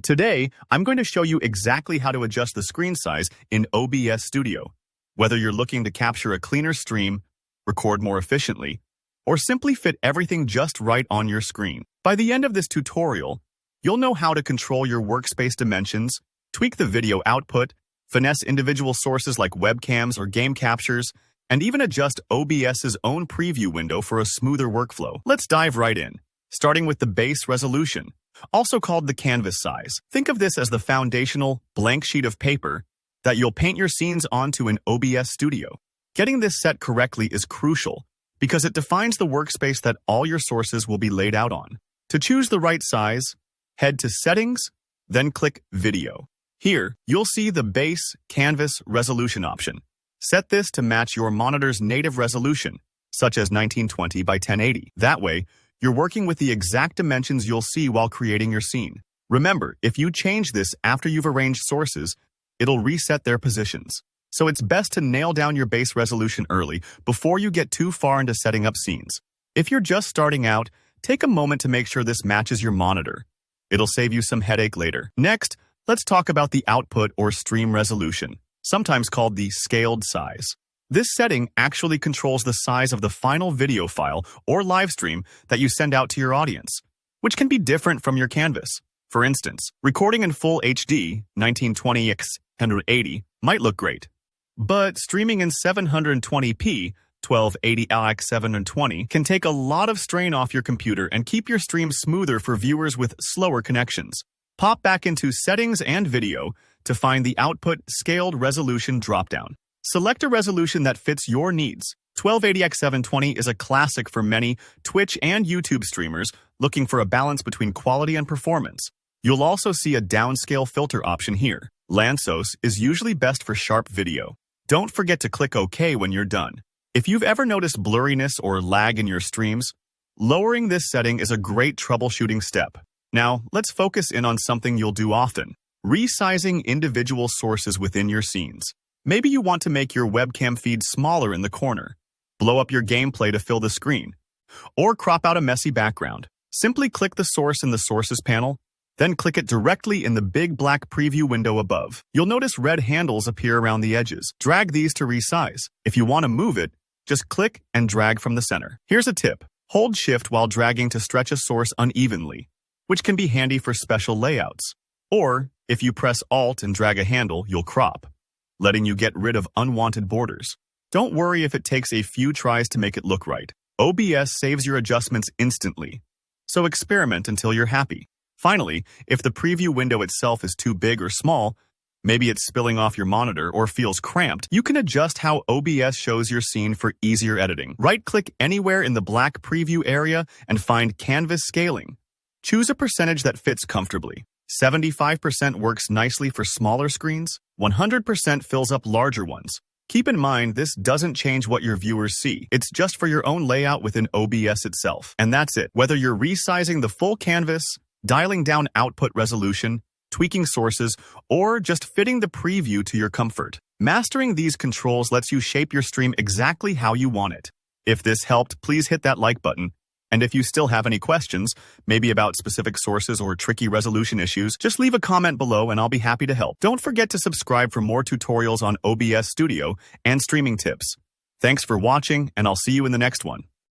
Today, I'm going to show you exactly how to adjust the screen size in OBS Studio. Whether you're looking to capture a cleaner stream, record more efficiently, or simply fit everything just right on your screen. By the end of this tutorial, you'll know how to control your workspace dimensions, tweak the video output, finesse individual sources like webcams or game captures, and even adjust OBS's own preview window for a smoother workflow. Let's dive right in, starting with the base resolution, also called the canvas size. Think of this as the foundational blank sheet of paper that you'll paint your scenes onto in OBS Studio. Getting this set correctly is crucial because it defines the workspace that all your sources will be laid out on. To choose the right size, head to Settings, then click Video. Here, you'll see the base canvas resolution option. Set this to match your monitor's native resolution, such as 1920 by 1080. That way, you're working with the exact dimensions you'll see while creating your scene. Remember, if you change this after you've arranged sources, it'll reset their positions. So it's best to nail down your base resolution early before you get too far into setting up scenes. If you're just starting out, take a moment to make sure this matches your monitor. It'll save you some headache later. Next, let's talk about the output or stream resolution, sometimes called the scaled size. This setting actually controls the size of the final video file or live stream that you send out to your audience, which can be different from your canvas. For instance, recording in full HD, 1920x 180, might look great. But streaming in 720p, 1280x 720, can take a lot of strain off your computer and keep your stream smoother for viewers with slower connections. Pop back into Settings and Video to find the Output Scaled Resolution dropdown. Select a resolution that fits your needs. 1280x 720 is a classic for many Twitch and YouTube streamers looking for a balance between quality and performance. You'll also see a downscale filter option here. Lansos is usually best for sharp video. Don't forget to click OK when you're done. If you've ever noticed blurriness or lag in your streams, lowering this setting is a great troubleshooting step. Now, let's focus in on something you'll do often: resizing individual sources within your scenes. Maybe you want to make your webcam feed smaller in the corner, blow up your gameplay to fill the screen, or crop out a messy background. Simply click the source in the Sources panel, then click it directly in the big black preview window above. You'll notice red handles appear around the edges. Drag these to resize. If you want to move it, just click and drag from the center. Here's a tip: hold Shift while dragging to stretch a source unevenly, which can be handy for special layouts. Or, if you press Alt and drag a handle, you'll crop, letting you get rid of unwanted borders. Don't worry if it takes a few tries to make it look right. OBS saves your adjustments instantly, so experiment until you're happy. Finally, if the preview window itself is too big or small, maybe it's spilling off your monitor or feels cramped, you can adjust how OBS shows your scene for easier editing. Right-click anywhere in the black preview area and find Canvas Scaling. Choose a percentage that fits comfortably. 75% works nicely for smaller screens, 100% fills up larger ones. Keep in mind, this doesn't change what your viewers see. It's just for your own layout within OBS itself. And that's it. Whether you're resizing the full canvas, dialing down output resolution, tweaking sources, or just fitting the preview to your comfort, mastering these controls lets you shape your stream exactly how you want it. If this helped, please hit that like button. And if you still have any questions, maybe about specific sources or tricky resolution issues, just leave a comment below and I'll be happy to help. Don't forget to subscribe for more tutorials on OBS Studio and streaming tips. Thanks for watching, and I'll see you in the next one.